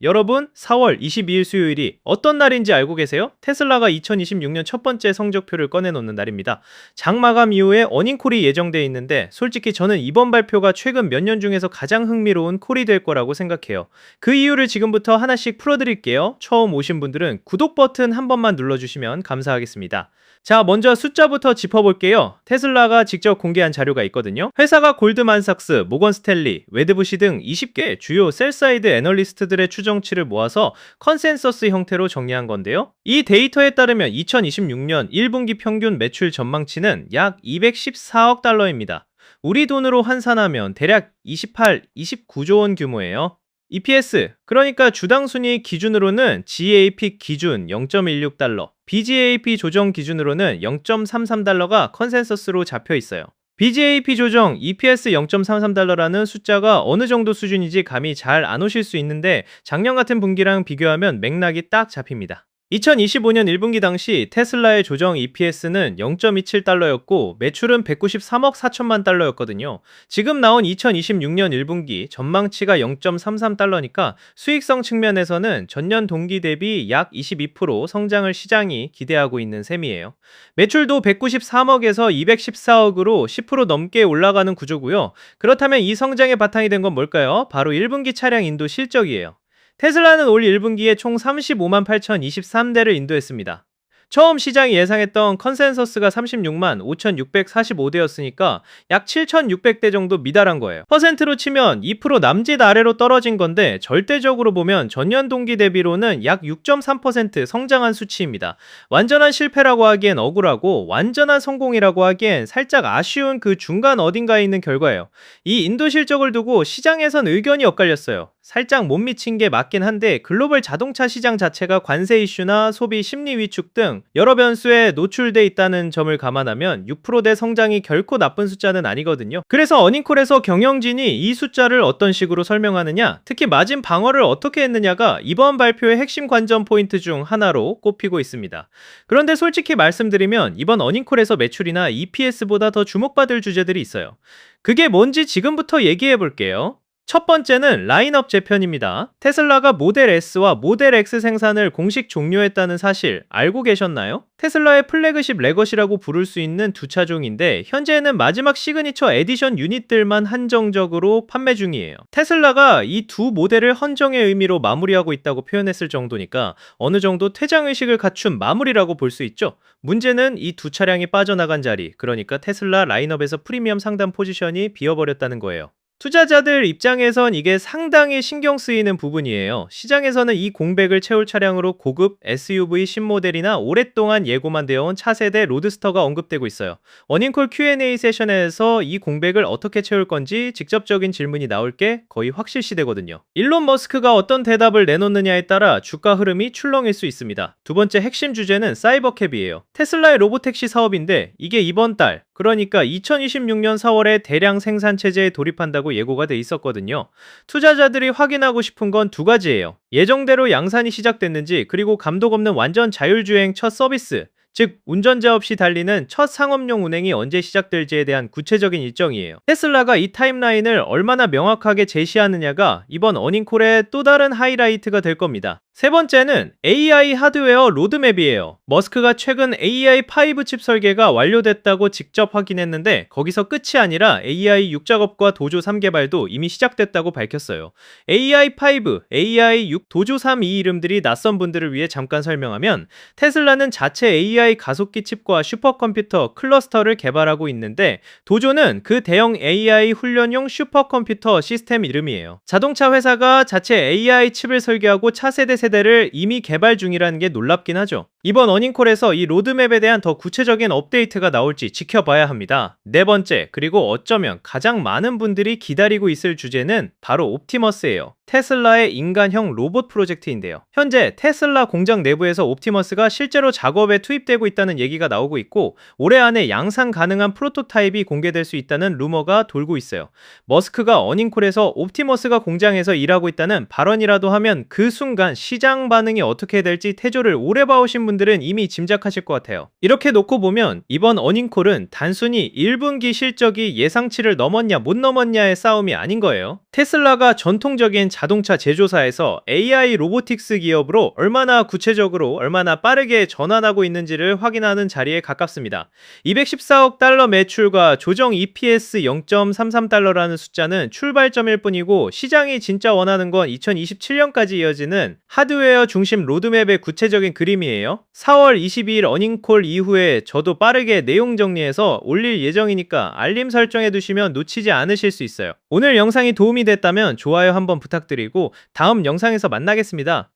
여러분, 4월 22일 수요일이 어떤 날인지 알고 계세요? 테슬라가 2026년 첫 번째 성적표를 꺼내놓는 날입니다. 장마감 이후에 어닝콜이 예정돼 있는데 솔직히 저는 이번 발표가 최근 몇 년 중에서 가장 흥미로운 콜이 될 거라고 생각해요. 그 이유를 지금부터 하나씩 풀어드릴게요. 처음 오신 분들은 구독 버튼 한 번만 눌러주시면 감사하겠습니다. 자, 먼저 숫자부터 짚어볼게요. 테슬라가 직접 공개한 자료가 있거든요. 회사가 골드만삭스, 모건스탠리, 웨드부시 등 20개 주요 셀사이드 애널리스트들의 추정치를 모아서 컨센서스 형태로 정리한 건데요. 이 데이터에 따르면 2026년 1분기 평균 매출 전망치는 약 214억 달러입니다. 우리 돈으로 환산하면 대략 28, 29조 원 규모예요. EPS, 그러니까 주당 순이익 기준으로는 GAAP 기준 0.16달러, BGAP 조정 기준으로는 0.33달러가 컨센서스로 잡혀 있어요. BGAP 조정 EPS 0.33달러라는 숫자가 어느 정도 수준인지 감이 잘 안 오실 수 있는데 작년 같은 분기랑 비교하면 맥락이 딱 잡힙니다. 2025년 1분기 당시 테슬라의 조정 EPS는 0.27달러였고 매출은 193억 4천만 달러였거든요. 지금 나온 2026년 1분기 전망치가 0.33달러니까 수익성 측면에서는 전년 동기 대비 약 22% 성장을 시장이 기대하고 있는 셈이에요. 매출도 193억에서 214억으로 10% 넘게 올라가는 구조고요. 그렇다면 이 성장의 바탕이 된 건 뭘까요? 바로 1분기 차량 인도 실적이에요. 테슬라는 올 1분기에 총 35만 8,023대를 인도했습니다. 처음 시장이 예상했던 컨센서스가 36만 5,645대였으니까 약 7,600대 정도 미달한 거예요. 퍼센트로 치면 2% 남짓 아래로 떨어진 건데 절대적으로 보면 전년 동기 대비로는 약 6.3% 성장한 수치입니다. 완전한 실패라고 하기엔 억울하고 완전한 성공이라고 하기엔 살짝 아쉬운 그 중간 어딘가에 있는 결과예요. 이 인도 실적을 두고 시장에선 의견이 엇갈렸어요. 살짝 못 미친 게 맞긴 한데 글로벌 자동차 시장 자체가 관세 이슈나 소비 심리 위축 등 여러 변수에 노출돼 있다는 점을 감안하면 6%대 성장이 결코 나쁜 숫자는 아니거든요. 그래서 어닝콜에서 경영진이 이 숫자를 어떤 식으로 설명하느냐, 특히 마진 방어를 어떻게 했느냐가 이번 발표의 핵심 관전 포인트 중 하나로 꼽히고 있습니다. 그런데 솔직히 말씀드리면 이번 어닝콜에서 매출이나 EPS보다 더 주목받을 주제들이 있어요. 그게 뭔지 지금부터 얘기해 볼게요. 첫 번째는 라인업 재편입니다. 테슬라가 모델 S와 모델 X 생산을 공식 종료했다는 사실 알고 계셨나요? 테슬라의 플래그십 레거시라고 부를 수 있는 두 차종인데 현재는 마지막 시그니처 에디션 유닛들만 한정적으로 판매 중이에요. 테슬라가 이 두 모델을 헌정의 의미로 마무리하고 있다고 표현했을 정도니까 어느 정도 퇴장의식을 갖춘 마무리라고 볼 수 있죠. 문제는 이 두 차량이 빠져나간 자리, 그러니까 테슬라 라인업에서 프리미엄 상단 포지션이 비어버렸다는 거예요. 투자자들 입장에선 이게 상당히 신경 쓰이는 부분이에요. 시장에서는 이 공백을 채울 차량으로 고급 SUV 신모델이나 오랫동안 예고만 되어 온 차세대 로드스터가 언급되고 있어요. 어닝콜 Q&A 세션에서 이 공백을 어떻게 채울 건지 직접적인 질문이 나올 게 거의 확실시되거든요. 일론 머스크가 어떤 대답을 내놓느냐에 따라 주가 흐름이 출렁일 수 있습니다. 두 번째 핵심 주제는 사이버캡이에요. 테슬라의 로보택시 사업인데 이게 이번 달, 그러니까 2026년 4월에 대량 생산 체제에 돌입한다고 예고가 돼 있었거든요. 투자자들이 확인하고 싶은 건 두 가지예요. 예정대로 양산이 시작됐는지, 그리고 감독 없는 완전 자율주행 첫 서비스, 즉 운전자 없이 달리는 첫 상업용 운행이 언제 시작될지에 대한 구체적인 일정이에요. 테슬라가 이 타임라인을 얼마나 명확하게 제시하느냐가 이번 어닝콜의 또 다른 하이라이트가 될 겁니다. 세 번째는 AI 하드웨어 로드맵이에요. 머스크가 최근 AI5 칩 설계가 완료됐다고 직접 확인했는데 거기서 끝이 아니라 AI6 작업과 도조 3 개발도 이미 시작됐다고 밝혔어요. AI5, AI6, 도조 3 이 이름들이 낯선 분들을 위해 잠깐 설명하면 테슬라는 자체 AI 가속기 칩과 슈퍼컴퓨터 클러스터를 개발하고 있는데 도조는 그 대형 AI 훈련용 슈퍼컴퓨터 시스템 이름이에요. 자동차 회사가 자체 AI 칩을 설계하고 차세대 세대를 이미 개발 중이라는 게 놀랍긴 하죠. 이번 어닝콜에서 이 로드맵에 대한 더 구체적인 업데이트가 나올지 지켜봐야 합니다. 네 번째, 그리고 어쩌면 가장 많은 분들이 기다리고 있을 주제는 바로 옵티머스예요. 테슬라의 인간형 로봇 프로젝트인데요. 현재 테슬라 공장 내부에서 옵티머스가 실제로 작업에 투입되고 있다는 얘기가 나오고 있고 올해 안에 양산 가능한 프로토타입이 공개될 수 있다는 루머가 돌고 있어요. 머스크가 어닝콜에서 옵티머스가 공장에서 일하고 있다는 발언이라도 하면 그 순간 시장 반응이 어떻게 될지 태조를 오래 봐오신 분들은 이미 짐작하실 것 같아요. 이렇게 놓고 보면 이번 어닝콜은 단순히 1분기 실적이 예상치를 넘었냐 못 넘었냐의 싸움이 아닌 거예요. 테슬라가 전통적인 자동차 제조사에서 AI 로보틱스 기업으로 얼마나 구체적으로 얼마나 빠르게 전환하고 있는지를 확인하는 자리에 가깝습니다. 214억 달러 매출과 조정 EPS 0.33달러라는 숫자는 출발점일 뿐이고 시장이 진짜 원하는 건 2027년까지 이어지는 하드웨어 중심 로드맵의 구체적인 그림이에요. 4월 22일 어닝콜 이후에 저도 빠르게 내용 정리해서 올릴 예정이니까 알림 설정해 두시면 놓치지 않으실 수 있어요. 오늘 영상이 도움이 됐다면 좋아요 한번 부탁드리고 다음 영상에서 만나겠습니다.